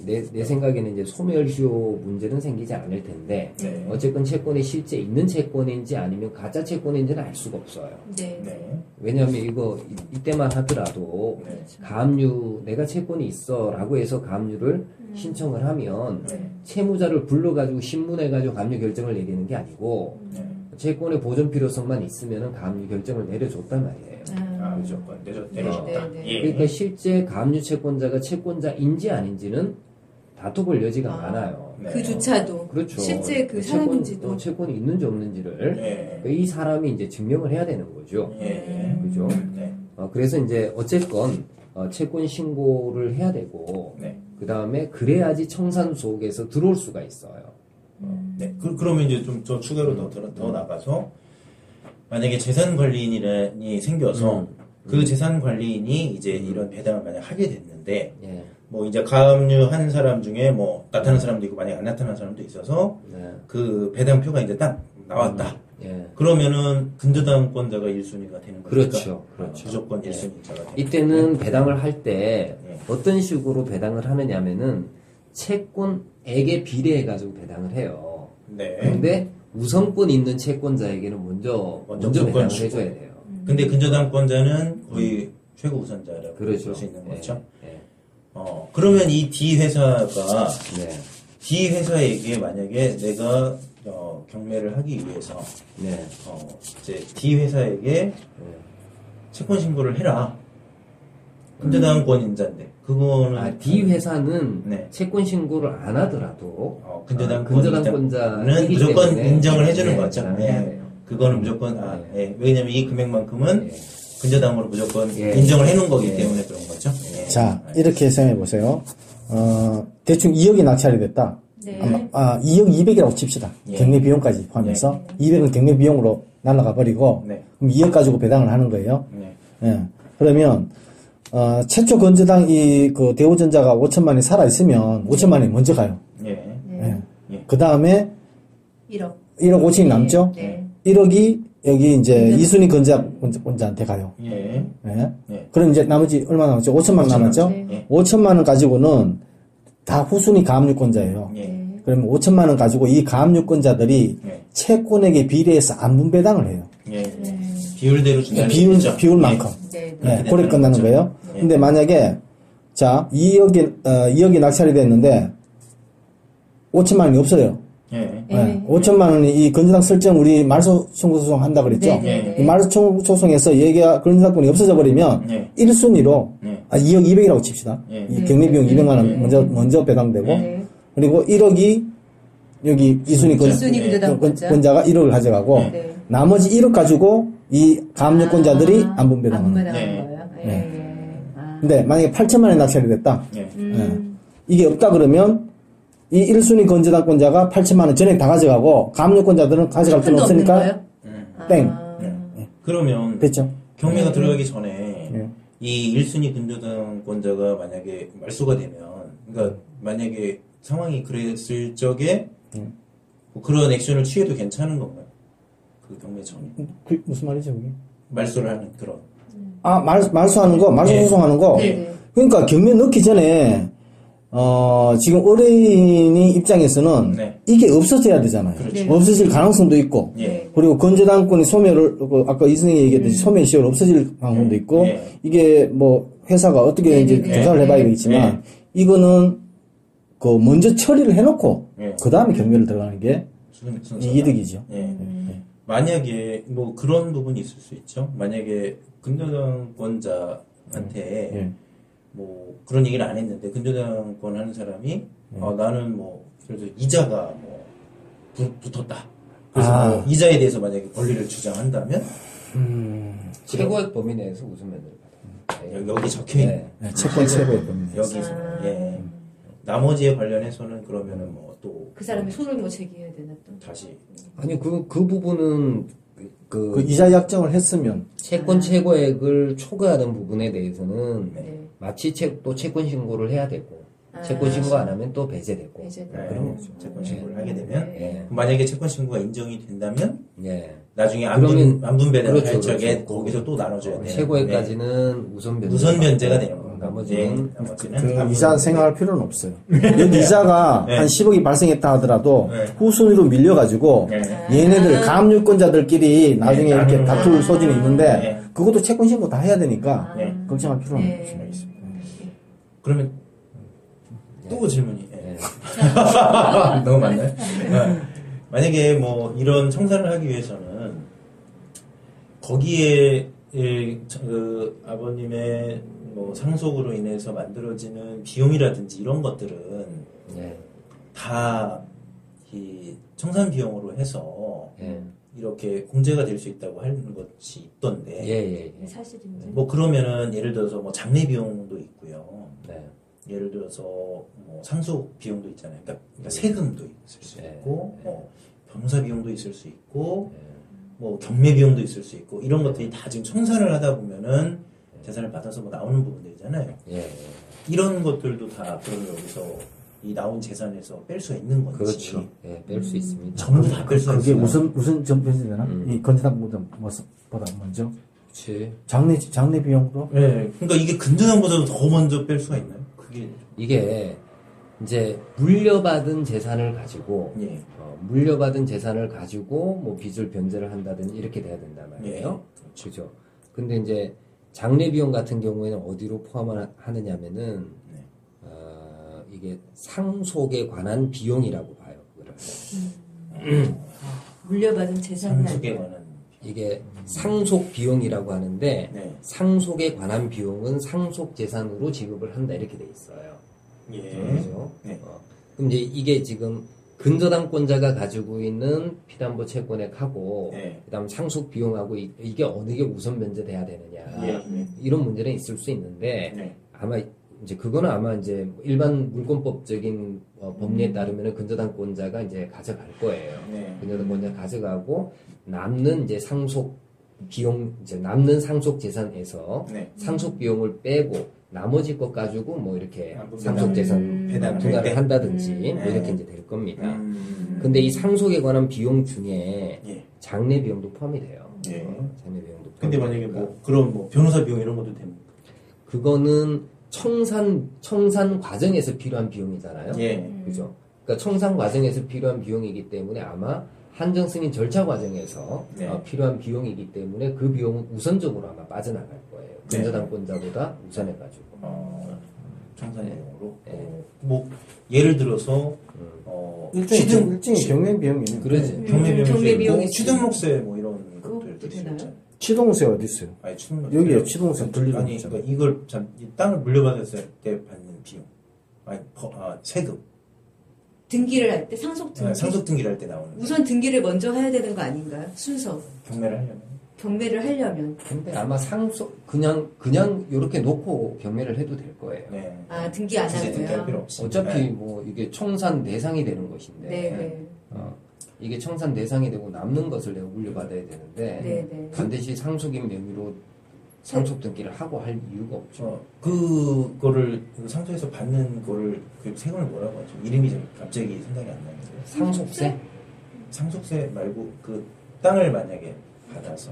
네. 내 생각에는 이제 소멸시효 문제는 생기지 않을 텐데 네. 어쨌건 채권이 실제 있는 채권인지 아니면 가짜 채권인지는 알 수가 없어요. 네. 네. 왜냐하면 이거 이때만 하더라도 네. 가압류 내가 채권이 있어라고 해서 가압류를 신청을 하면 네. 채무자를 불러가지고 신문해가지고 가압류 결정을 내리는 게 아니고 네. 채권의 보존 필요성만 있으면은 가압류 결정을 내려줬단 말이에요. 무조건 내려줬다. 네. 예. 그러니까 실제 가압류 채권자가 채권자인지 아닌지는 다투볼 여지가 많아요. 네. 그조차도 그렇죠. 실제 그 사람인지도. 채권이 있는지 없는지를 예. 이 사람이 이제 증명을 해야 되는 거죠. 예. 그죠? 네. 그래서 이제 어쨌건 채권 신고를 해야 되고 네. 그 다음에 그래야지 청산 속에서 들어올 수가 있어요. 네. 그러면 이제 좀 더 추가로 더 나가서 만약에 재산 관리인이 생겨서 그 재산 관리인이 이제 이런 배당을 만약 하게 됐는데 예. 뭐 이제 가압류 한 사람 중에 뭐 나타난 사람도 있고 만약 안 나타난 사람도 있어서 네. 그 배당표가 이제 딱 나왔다. 예. 그러면은 근저당권자가 1순위가 되는 거니까 그렇죠. 그렇죠. 무조건 예. 1순위자가 되는 이때는 배당을 할 때 예. 어떤 식으로 배당을 하느냐면은 채권액에 비례해가지고 배당을 해요. 네. 그런데 우선권 있는 채권자에게는 먼저 무조건 배당을 주고. 해줘야 돼요. 근데 근저당권자는 거의 최고 우선자라고 그렇죠. 볼 수 있는 예. 거죠. 예. 그러면 이 D 회사가 네. D 회사에게 만약에 내가 경매를 하기 위해서 네. 이제 D 회사에게 채권 신고를 해라. 근저당권인자인데 그거는 D 회사는 네. 채권 신고를 안 하더라도 근저당권자는 무조건 인정을 해주는 거죠. 배당을 예. 해야 돼요. 그거는 무조건 왜냐면 이 금액만큼은 예. 근저당으로 무조건 예. 인정을 해놓은 거기 예. 때문에 그런 거죠. 예. 자, 이렇게 생각해 보세요. 대충 2억이 낙찰이 됐다. 네. 2억 200이라고 칩시다. 예. 경매 비용까지 포함해서 200은 경매 비용으로 날아가 버리고 네. 그럼 2억 가지고 배당을 하는 거예요. 네. 예. 그러면 최초 건저당 그 대우전자가 5천만 원이 살아 있으면 5천만 원이 먼저 가요. 예. 예. 예. 그 다음에 1억. 1억 5천이 남죠. 네. 1억이 여기 이제 이순위 건자한테 가요. 예. 예. 예. 그럼 이제 나머지 얼마 남았죠? 5천만 원 남았죠? 예. 5천만 원 가지고는 다 후순위 가압류권자예요. 예. 그러면 5천만 원 가지고 이 가압류권자들이 예. 채권액에 비례해서 안분배당을 해요. 예. 비율대로 준다는 얘기죠. 비율만큼. 네. 예, 그렇게 끝나는 거예요. 근데 만약에, 자, 2억이 낙찰이 됐는데, 5천만 원이 없어요. 예. 예, 5천만 원이 이 건저당 설정 우리 말소 청구 소송 한다 그랬죠? 네. 이 말소 청구 소송에서 얘기가 건저당권이 없어져 버리면, 예. 1순위로, 예. 2억 200이라고 칩시다. 예. 이 경매비용 200만 원 먼저 배당되고, 네. 그리고 1억이 여기 이순위 이순위 근저당권자. 권자가 1억을 가져가고, 네. 나머지 1억 가지고 이 가압류권자들이 안분배당을 해요. 안분배당하는 네. 거예요. 네. 예. 아. 근데 만약에 8천만 원이 낙찰이 됐다. 예. 이게 없다 그러면 이 1순위 건저당권자가 8천만 원 전액 다 가져가고 가압류권자들은 가져갈 필요 한 푼도 없는 없으니까 거예요? 땡. 아. 그러면 됐죠? 경매가 들어가기 전에 예. 이 1순위 근저당권자가 만약에 말소가 되면 그러니까 만약에 상황이 그랬을 적에 뭐 그런 액션을 취해도 괜찮은 건가요? 그 경매 전에 그 무슨 말이죠, 그게? 말소를 하는 그런 말소하는 거, 말소 네. 소송하는 거. 네. 그러니까 경매 넣기 전에 지금 의뢰인이 입장에서는 네. 이게 없어져야 되잖아요. 그렇죠. 네. 없어질 가능성도 있고, 예. 그리고 건저당권이 소멸을, 아까 이승이 얘기했듯이 소멸시효를 없어질 가능성도 있고, 예. 이게 뭐 회사가 어떻게 네, 이제 네, 조사를 네. 해봐야 되겠지만, 이거는 그 먼저 처리를 해놓고, 예. 그 다음에 경매를 들어가는 게 순서가. 이득이죠. 예. 만약에 뭐 그런 부분이 있을 수 있죠. 만약에 근저당권자한테 예. 뭐 그런 얘기를 안 했는데 근저당권 하는 사람이 나는 뭐 그래도 이자가 뭐 붙었다. 그래서 아. 뭐 이자에 대해서 만약에 권리를 주장한다면 최고액 범위 내에서 우선 면제를 받아요. 여기 적혀 있는 네. 네, 채권 최고의 범위. 여기서 예. 나머지에 관련해서는 그러면은 뭐 또 그 사람이 손을 뭐 제기해야 되나 또. 다시 아니 그 부분은 그 이자 약정을 했으면 채권 최고액을 초과하는 부분에 대해서는 네. 마치 또 채권 신고를 해야 되고 아. 채권 신고 안 하면 또 배제되고 배제되고. 네, 그런 거죠. 채권 신고를 하게 되면 예. 만약에 채권 신고가 인정이 된다면 예. 나중에 그러면- 안분배를 그렇죠, 할 적에 그렇죠. 거기서 또 나눠줘야 돼요. 최고액까지는 우선 면제. 우선 면제가 되는 거고 나머지는 나머지는 그 안분 이자 면제. 생각할 필요는 없어요. 여기 이자가 네. 한 10억이 발생했다 하더라도 네. 후순위로 밀려가지고 네. 얘네들 가압유권자들끼리 나중에 네, 이렇게 나누는 다툴 거죠. 소지는 있는데 네. 그것도 채권 신고 다 해야 되니까 네. 걱정할 필요는 네. 없어요. 알겠습니다. 그러면 또 질문이 예. 예. 너무 많나요? 만약에 뭐 이런 청산을 하기 위해서는 거기에 그 아버님의 뭐 상속으로 인해서 만들어지는 비용이라든지 이런 것들은 예. 다 이 청산 비용으로 해서 예. 이렇게 공제가 될 수 있다고 하는 것이 있던데 예. 사실인지. 뭐 그러면은 예를 들어서 뭐 장례 비용도 있고요. 네. 예를 들어서 뭐 상속 비용도 있잖아요. 그러니까 세금도 있을 수 네. 있고, 뭐 변호사 비용도 있을 수 있고, 예. 뭐 경매 비용도 있을 수 있고 이런 것들이 다 지금 청산을 하다 보면은 재산을 받아서 뭐 나오는 부분들이잖아요. 예. 이런 것들도 다 그러면 여기서 이 나온 재산에서 뺄 수가 있는 건지. 그렇죠. 예, 뺄 수 있습니다. 전부 다 뺄 수가 그게 있어요. 무슨 점표시 되나? 이 건전함보다 먼저 그렇지. 장례 비용도 네. 그러니까 이게 근저당보다도 더 먼저 뺄 수가 있나요? 그게 이게 이제 물려받은 재산을 가지고 예. 물려받은 재산을 가지고 뭐 빚을 변제를 한다든지 이렇게 돼야 된단 말이에요. 예, 그죠. 근데 이제 장례 비용 같은 경우에는 어디로 포함을 하느냐면은 네. 이게 상속에 관한 비용이라고 봐요. 그거를. 물려받은 재산이 상속에 아니라. 관한 이게 상속 비용이라고 하는데 네. 상속에 관한 비용은 상속 재산으로 지급을 한다 이렇게 돼 있어요. 예. 그죠? 네. 그럼 이제 이게 지금 근저당권자가 가지고 있는 피담보 채권액하고 네. 그다음 상속 비용하고 이게 어느 게 우선 면제돼야 되느냐 예. 이런 문제는 있을 수 있는데 네. 아마 이제 그거는 아마 이제 일반 물권법적인 법리에 따르면은 근저당권자가 이제 가져갈 거예요. 네. 근저당권자 가져가고 남는 이제 상속 비용 이제 남는 상속 재산에서 네. 상속 비용을 빼고 나머지 것 가지고 뭐 이렇게 아, 상속 재산 배당을 분할을 할 때. 한다든지 뭐 네. 이렇게 이제 될 겁니다. 근데 근데 이 상속에 관한 비용 중에 예. 장례 비용도 포함이 돼요. 예. 장례 비용도. 근데 포함이 만약에 되니까. 뭐 그런 뭐 변호사 비용 이런 것도 됩니까? 그거는 청산 과정에서 필요한 비용이잖아요. 예. 그죠? 그러니까 청산 과정에서 필요한 비용이기 때문에 아마 한정 승인 절차 과정에서 네. 필요한 비용이기 때문에 그 비용은 우선적으로 아마 빠져나갈 거예요. 네. 근저당권자보다 우선해가지고. 청산 비용으로. 네. 뭐 예를 들어서 일종의 취득 경매 비용이네. 그러지. 경매 비용, 경매 비용이 취득록세 뭐 이런 그것도 것들도 되나요? 있잖아요. 취동세 어디 있어요? 아니 취득록세 여기에 취득세 분리가 아니 있잖아. 그러니까 이걸 참 이 땅을 물려받았을 때 받는 비용. 아니 세금. 등기를 할 때 상속 등기. 상속 등기를 할 때 나오는. 우선 등기를 먼저 해야 되는 거 아닌가요? 순서. 경매를 하려면. 경매를 하려면. 근데 아마 그냥 이렇게 놓고 경매를 해도 될 거예요. 네. 아, 등기 안 굳이 등기할 필요 하고요. 없이. 어차피 네. 뭐 이게 청산 대상이 되는 것인데 네, 네. 이게 청산 대상이 되고 남는 것을 내가 물려받아야 되는데 네, 네. 반드시 상속인 명의로 상속 등기를 하고 할 이유가 없죠. 그거를 그 상속에서 받는 거를 그 세금을 뭐라고 하죠? 이름이 좀 갑자기 생각이 안 나는데. 상속세? 상속세 말고 그 땅을 만약에 받아서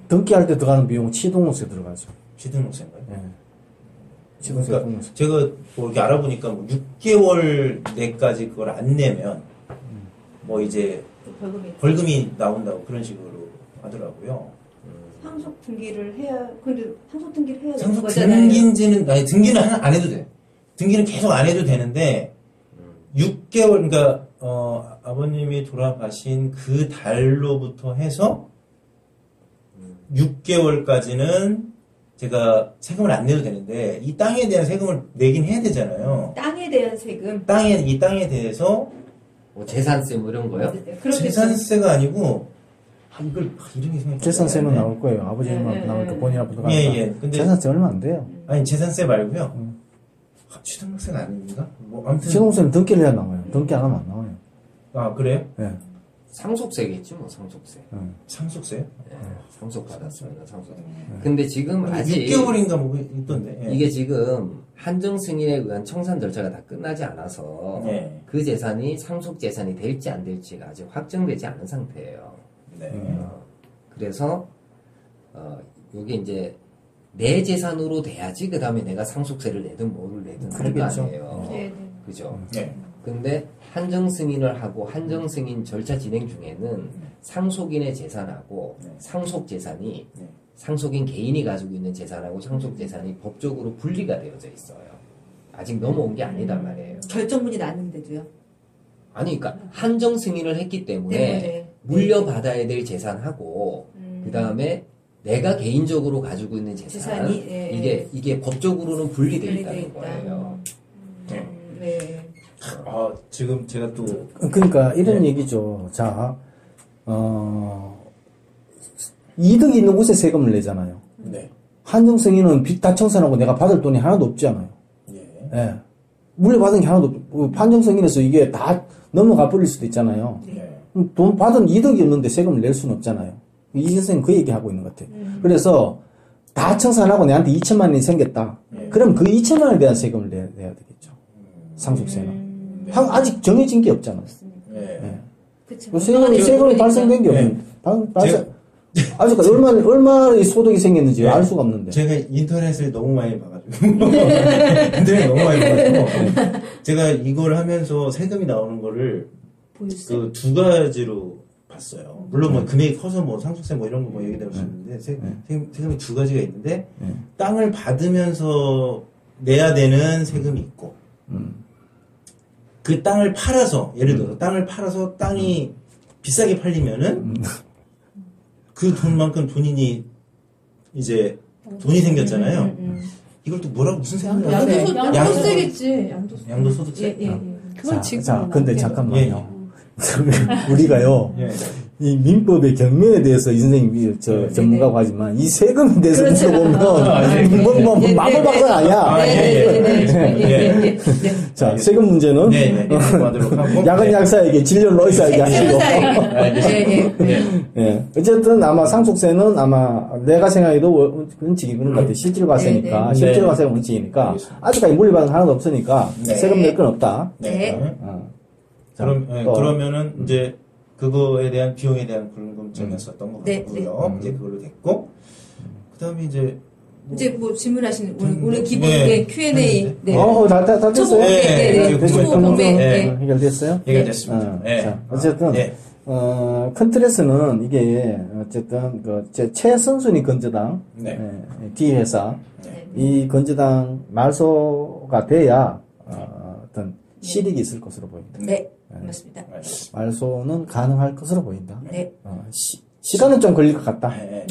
등기할 때 들어가는 비용은 취등록세 들어가죠. 취득록세인가요? 예. 취등록세. 그러니까 제가 뭐 이렇게 알아보니까 뭐 6개월 내까지 그걸 안 내면 뭐 이제 벌금이 나온다고 그런 식으로 하더라고요. 상속 등기를 해야, 근데 상속 등기를 해야 되는 상속 거잖아요. 등기는 안 해도 돼. 등기는 계속 안 해도 되는데 6개월 그러니까 아버님이 돌아가신 그 달로부터 해서 6개월까지는 제가 세금을 안 내도 되는데 이 땅에 대한 세금을 내긴 해야 되잖아요. 땅에 대한 세금. 이 땅에 대해서 뭐 재산세 뭐 이런 거요? 그렇겠죠. 재산세가 아니고 이걸 이름이 생각이 재산세는 나올 거예요. 아버지만 나올 거 본인 아버지가 나올 예. 근데 재산세 얼마 안 돼요. 아니 재산세 말고요. 취등록세는 아닙니까? 뭐 아무튼 취등록세는 등기를 해야 나와요. 등기 안 하면 안 나와요. 아 그래요? 예. 상속세겠지 뭐 상속세. 상속세요? 상속 받았습니다. 상속. 근데 지금 아직 6개월인가 뭐 있던데. 예. 이게 지금 한정 승인에 의한 청산 절차가 다 끝나지 않아서 네. 그 재산이 상속 재산이 될지 안 될지가 아직 확정되지 않은 상태예요. 네. 그래서 이게 이제 내 재산으로 돼야지 그 다음에 내가 상속세를 내든 뭐를 내든 할 거 그러겠죠. 아니에요. 네, 네. 그죠? 네. 근데 한정 승인을 하고 한정 승인 절차 진행 중에는 상속인의 재산하고 상속 재산이 상속인 개인이 가지고 있는 재산하고 상속 재산이 법적으로 분리가 되어져 있어요. 아직 넘어온 게 아니단 말이에요. 결정문이 났는데도요. 아니, 그러니까 한정 승인을 했기 때문에 네. 물려받아야 될 재산하고 그 다음에 내가 개인적으로 가지고 있는 재산 재산이, 예. 이게 법적으로는 분리되어 분리돼 있다는 있다. 거예요. 네. 아 지금 제가 또 그러니까 이런 얘기죠. 자, 이득이 있는 곳에 세금을 내잖아요. 네. 한정 승인은 빚 다 청산하고 내가 받을 돈이 하나도 없잖아요. 예. 예. 물려받은 게 하나도 없고, 한정 승인에서 이게 다 넘어가 버릴 수도 있잖아요. 네. 돈 받은 이득이 없는데 세금을 낼 수는 없잖아요. 이 선생님 그 얘기 하고 있는 것 같아요. 그래서 다 청산하고 내한테 2천만 원이 생겼다. 그럼 그 2천만 원에 대한 세금을 내야 되겠죠. 상속세는. 아직 정해진 게 없잖아요. 네. 그쵸. 그 세금이 발생된 게 없는. 아직 얼마의 소득이 생겼는지 네. 알 수가 없는데. 제가 인터넷을 너무 많이 봐가지고 인터넷 너무 많이 봐가지고 제가 이걸 하면서 세금이 나오는 거를 보였어요. 그 두 가지로 봤어요. 물론 뭐 금액이 커서 뭐 상속세 뭐 이런 거 뭐 얘기될 수 있는데 세금이 두 가지가 있는데 땅을 받으면서 내야 되는 세금이 있고 그 땅을 팔아서 예를 들어서 땅을 팔아서 땅이 비싸게 팔리면은 그 돈만큼 본인이 이제 돈이 생겼잖아요. 이걸 또 뭐라고 무슨 세금이라고 양도세겠지. 양도소득세. 예. 그건 지금 근데 나오게 잠깐만요. 우리가요. 예. 이 민법의 경매에 대해서 이 선생님이 전문가고 하지만 이 세금에 대해서 그렇죠. 물어보면 마법박사 아니야. 네. 자, 세금 문제는 네. 하도록 하고. 야근 약사에게 진료를 의사에게 하시고. 예. 어쨌든 아마 상속세는 아마 내가 생각해도 원칙이 그런 것 같아요. 실질과세니까. 네. 실질과세가 원칙이니까. 아직까지 물려받은 거 하나도 없으니까 네. 세금 낼 건 없다. 네. 자, 그러면은 이제 그거에 대한 비용에 대한 불금증을 썼던 거 같고요. 이제 그걸로 됐고 그다음에 이제 뭐 질문하시는 오늘 기본 네. Q&A. 네. 다 됐어요? 초보, 네. 됐어요? 초보 경매. 네. 해결됐어요? 해결됐습니다. 네. 자, 어쨌든, 네. 큰 틀에서는 이게, 어쨌든, 최선순위 건조당, D회사, 이 건조당 말소가 돼야, 어떤 실익이 있을 것으로 보입니다. 네. 맞습니다. 말소는 가능할 것으로 보인다. 네. 시간은 좀 걸릴 것 같다. 네.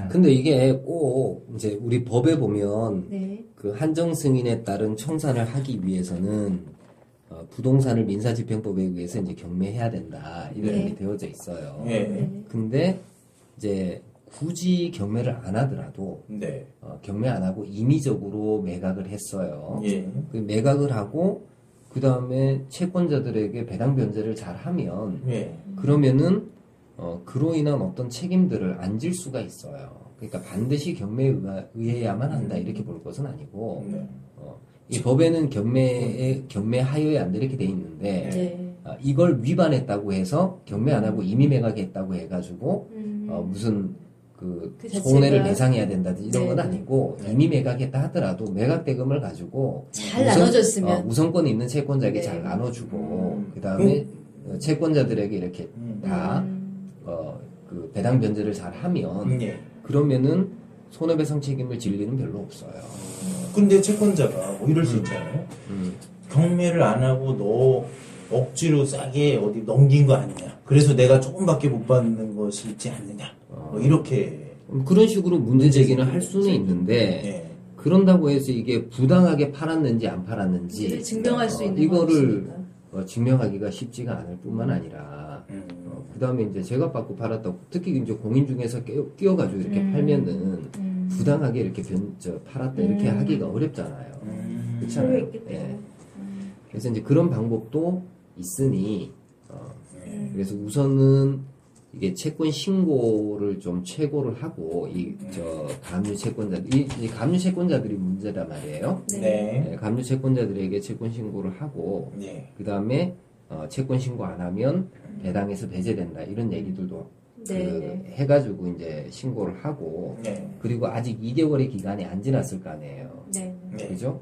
근데 이게 꼭 이제 우리 법에 보면 네. 그 한정 승인에 따른 청산을 하기 위해서는 부동산을 민사집행법에 의해서 이제 경매해야 된다 이렇게 되어져 있어요. 근데 이제 굳이 경매를 안 하더라도 경매 안 하고 임의적으로 매각을 했어요. 그 매각을 하고 그 다음에 채권자들에게 배당 변제를 잘 하면 그러면은 그로 인한 어떤 책임들을 안 질 수가 있어요. 그러니까 반드시 경매에 의해야만 한다 이렇게 볼 것은 아니고 이 법에는 경매하여야 한다 이렇게 돼 있는데 이걸 위반했다고 해서 경매 안 하고 임의 매각했다고 해가지고 무슨 그 손해를 배상해야 된다든지 이런 건 아니고 임의 매각했다 하더라도 매각 대금을 가지고 잘 나눠줬으면 우선권이 있는 채권자에게 잘 나눠주고 그 다음에 채권자들에게 이렇게 다 그 배당 변제를 잘 하면 그러면은 손해배상 책임을 질 일은 별로 없어요. 근데 채권자가 뭐 이럴 수 있잖아요. 경매를 안 하고 너 억지로 싸게 어디 넘긴 거 아니냐. 그래서 내가 조금밖에 못 받는 것이 있지 않느냐. 뭐 이렇게. 그런 식으로 문제 제기는 할 수는 있는데 그런다고 해서 이게 부당하게 팔았는지 안 팔았는지 증명할 수 있는 이거를 증명하기가 쉽지가 않을 뿐만 아니라 그 다음에 이제 제가 받고 팔았다고 특히 이제 공인 중에서 끼워가지고 이렇게 팔면은 부당하게 이렇게 팔았다 이렇게 하기가 어렵잖아요. 그렇잖아요. 예. 그래서 이제 그런 방법도 있으니 그래서 우선은 이게 채권 신고를 좀 최고를 하고 감유 채권자들 이 감유 채권자들이 문제란 말이에요. 네. 감유 채권자들에게 채권 신고를 하고 네. 그 다음에 채권 신고 안 하면 배당에서 배제된다 이런 얘기들도 해가지고 이제 신고를 하고 네. 그리고 아직 2개월의 기간이 안 지났을 거 아니에요. 네. 네. 그죠?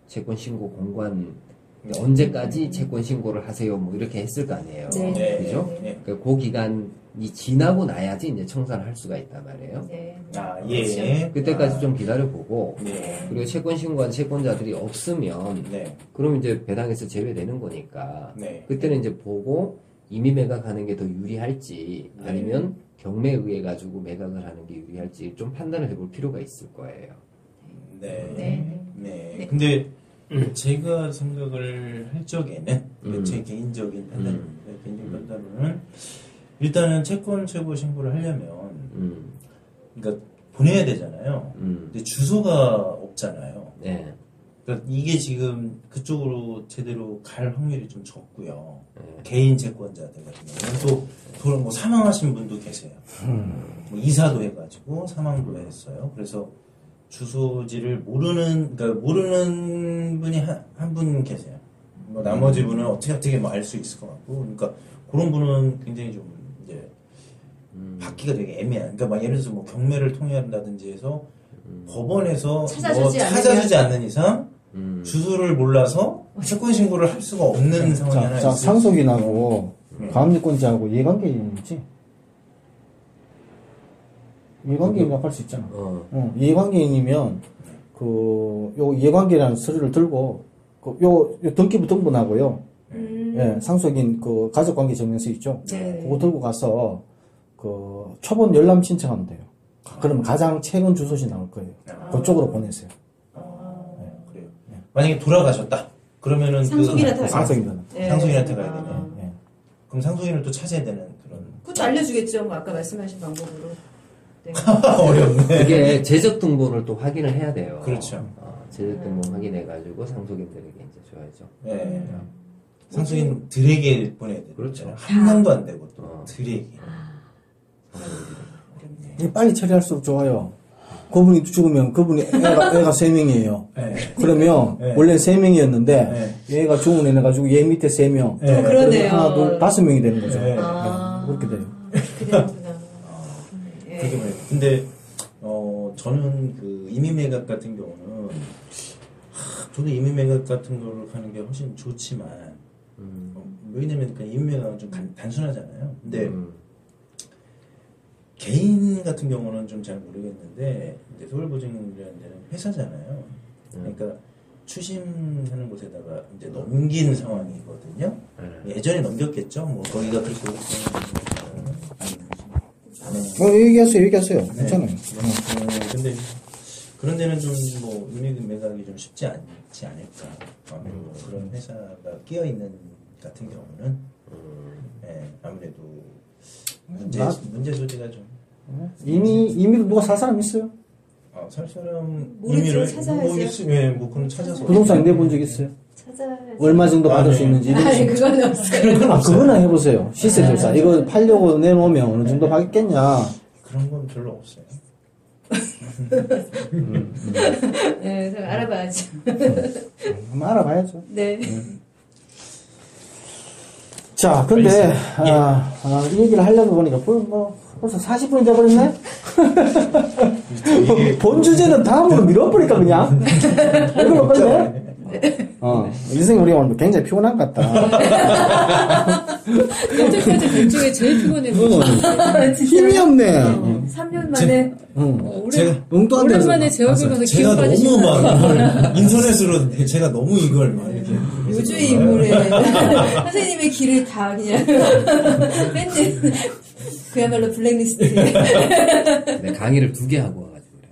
채권 신고 공관 언제까지 채권 신고를 하세요? 뭐 이렇게 했을 거 아니에요. 네. 그죠? 네. 그러니까 그 기간이 지나고 나야지 이제 청산을 할 수가 있단 말이에요. 네. 아, 예. 그때까지 좀 기다려보고 네. 그리고 채권 신고한 채권자들이 없으면 네. 그럼 이제 배당에서 제외되는 거니까 네. 그때는 이제 보고 임의 매각하는 게 더 유리할지 아니면 경매에 의해 가지고 매각을 하는 게 유리할지 좀 판단을 해볼 필요가 있을 거예요. 네. 네. 네. 근데 제가 생각을 할 적에는 제 개인적인 판단입니다. 개인적인 판단은 일단은 채권 최고 신고를 하려면 그러니까 보내야 되잖아요. 근데 주소가 없잖아요. 네. 그러니까 이게 지금 그쪽으로 제대로 갈 확률이 좀 적고요. 개인 채권자들 같은 경우는 또 뭐 사망하신 분도 계세요. 뭐 이사도 해가지고 사망도 했어요. 그래서 주소지를 모르는 분이 한 분 계세요. 뭐 나머지 분은 어떻게 뭐 알 수 있을 것 같고, 그러니까 그런 분은 굉장히 좀 이제 받기가 되게 애매한. 그러니까 막 예를 들어서 뭐 경매를 통해한다든지 해서 법원에서 찾아주지 않는 이상 주소를 몰라서 채권 신고를 할 수가 없는 상황이 하나 있어요. 상속인하고 가압류권자하고 이해관계인이지. 이해관계인이라고 할 수 있잖아. 이해관계인이면 요 이해관계라는 서류를 들고 요 등기부 등본하고요. 예, 상속인 가족관계 증명서 있죠. 네. 그거 들고 가서 초본 열람 신청하면 돼요. 그러면 가장 최근 주소지 나올 거예요. 그쪽으로 보내세요. 그래요. 만약에 돌아가셨다. 그러면은 상속인한테 상속인한테 가야 되네. 그럼 상속인을 또 찾아야 되는 그런. 그것도 알려주겠죠. 뭐 아까 말씀하신 방법으로. 네. 어렵네. 그게 재적 등본을 또 확인을 해야 돼요. 그렇죠. 재적 등본 확인해가지고 상속인들에게 이제 줘야죠. 네. 상속인들에게 보내야 돼요. 그렇죠. 한 명도 안 되고 또 들에게. 빨리 처리할수록 좋아요. 그분이 죽으면 그분이 애가 3명이에요. 네. 그러면 원래 3명이었는데 얘가 죽은 애는 가지고 얘 밑에 3명. 그러네요. 하나, 둘, 5명이 되는 거죠. 네. 그렇게 돼요. 그렇구나. 그렇게 말해요. 근데 저는 그 이민매각 같은 경우는 저도 이민매각 같은 걸 하는 게 훨씬 좋지만 왜냐면 그 이민매각은 좀 단순하잖아요. 근데 개인 같은 경우는 좀 잘 모르겠는데 이제 서울보증이라는 데는 회사잖아요. 그러니까 추심하는 곳에다가 이제 넘긴 상황이거든요. 예전에 넘겼겠죠. 뭐 거기가 그렇게 얘기하세요. 괜찮아요. 근데 그런 데는 좀 뭐 매각이 좀 쉽지 않지 않을까. 그런 회사가 끼어 있는 같은 경우는 아무래도 문제 소지가 좀. 이미도 누가 살 사람 있어요? 살 사람 모르죠. 찾아야죠. 뭐 그럼 찾아서 부동산 내본 적 있어요? 찾아야지. 얼마 정도 받을 수 있는지. 아니, 그건 없어요. 그거나 해보세요. 시세 조사. 이거 팔려고 내놓으면 어느 정도 받겠냐. 그런 건 별로 없어요. 네, 그래서 알아봐야죠. 한번 알아봐야죠. 네. 자, 근데 이 얘기를 하려고 보니까 벌써 40분이 돼버렸네? 본 주제는 다음으로 밀어버릴까 그냥? 이걸로 끝내? 인생이 우리 오늘 굉장히 피곤한 것 같다. 여태까지 본 중에 제일 피곤해 보여. 힘이 없네. 3년 만에. 오랜만에 제 얼굴 봐서 기운 제가 빠지신 너무 것 막 인터넷으로 제가 너무 이걸 막 이렇게 요주의 인물에 선생님의 길을 다 그냥 뺀는 그야말로 블랙리스트. 네, 강의를 2개 하고 와가지고 그래.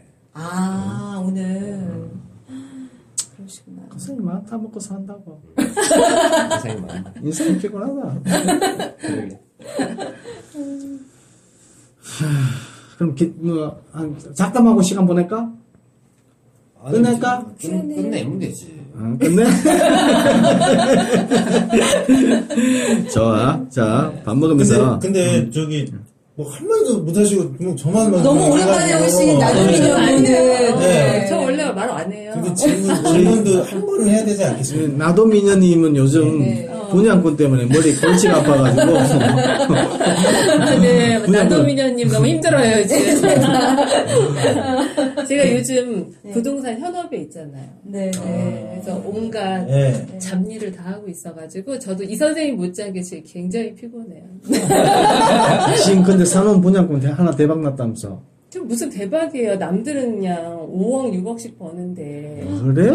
오늘 그러시구나. 선생님 많다, 먹고 산다고. 인상이 많아. 인생이 피곤하다. 그러게. 그럼, 작담하고 시간 보낼까? 끝낼까? 끝내면 되지. 끝내? 좋아. 자, 밥 먹으면서. 근데 저기 뭐 한마디도 못하시고 뭐 저만 너무 오랜만에 오신 나도민요분은 네. 저 원래 말 안 해요. 근데 질문도 한 번은 해야 되지 않겠습니까? 나도 미녀님은 요즘 분양권 때문에 머리 골치가 아파가지고. 네, 나도미녀님 너무 힘들어요, 요즘. 제가 요즘 부동산 현업에 있잖아요. 네. 그래서 온갖 네. 잡일을 다 하고 있어가지고, 저도 이 선생님 못지않게 지금 굉장히 피곤해요. 지금 근데 산업 분양권 하나 대박 났다면서. 지금 무슨 대박이에요. 남들은 그냥 5억, 6억씩 버는데. 그래.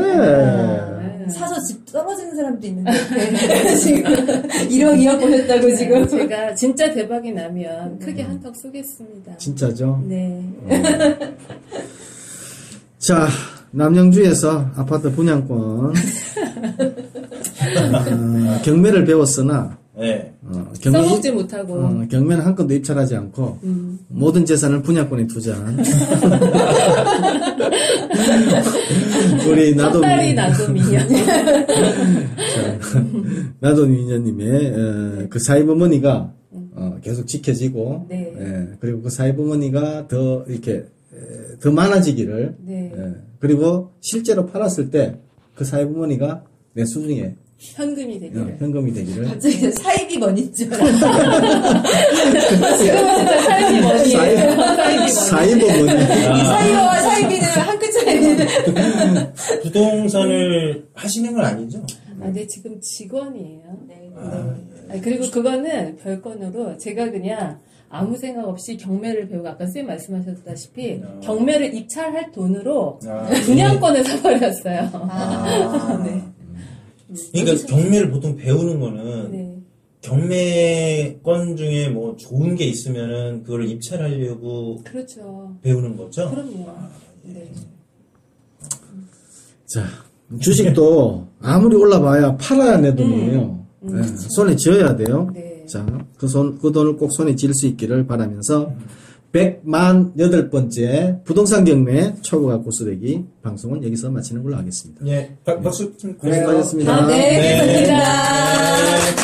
사서 집 떨어지는 사람도 있는데 지금 1억 2억 보셨다고 지금. 제가 진짜 대박이 나면 크게 한턱 쏘겠습니다. 진짜죠? 네. 자, 남양주에서 아파트 분양권. 경매를 배웠으나, 네. 써먹지 못하고. 경매는 한 건도 입찰하지 않고, 모든 재산을 분양권에 투자한. 우리 딸이 나도 미녀. 나도 미녀님의, 그 사회부모니가, 계속 지켜지고, 네. 그리고 그 사회부모니가 더 이렇게, 더 많아지기를, 네. 그리고 실제로 팔았을 때, 그 사회부모니가 내 수중에 현금이 되기를. 현금이 되기를. 갑자기 사이비 머니인 줄 알았어. 지금은 진짜 삶이 머니예요. 사회부모니. 사이버와 사이비는 한 끗 차이는. 부동산을 하시는 건 아니죠? 아, 네, 지금 직원이에요. 네. 아니, 그리고 그거는 별건으로 제가 그냥 아무 생각 없이 경매를 배우고 아까 선생님 말씀하셨다시피 경매를 입찰할 돈으로 분양권을 사버렸어요. 네. 그러니까 경매를 보통 배우는 거는 네. 경매권 중에 뭐 좋은 게 있으면은 그걸 입찰하려고 그렇죠. 배우는 거죠? 그럼요. 네. 자, 주식도 아무리 올라봐야 팔아야 내 돈이에요. 손에 쥐어야 돼요. 네. 자, 그 돈을 꼭 손에 쥘 수 있기를 바라면서 108번째 부동산 경매 초보가 고수되기 방송은 여기서 마치는 걸로 하겠습니다. 예, 박수 좀 고생하셨습니다. 네, 네. 감사합니다.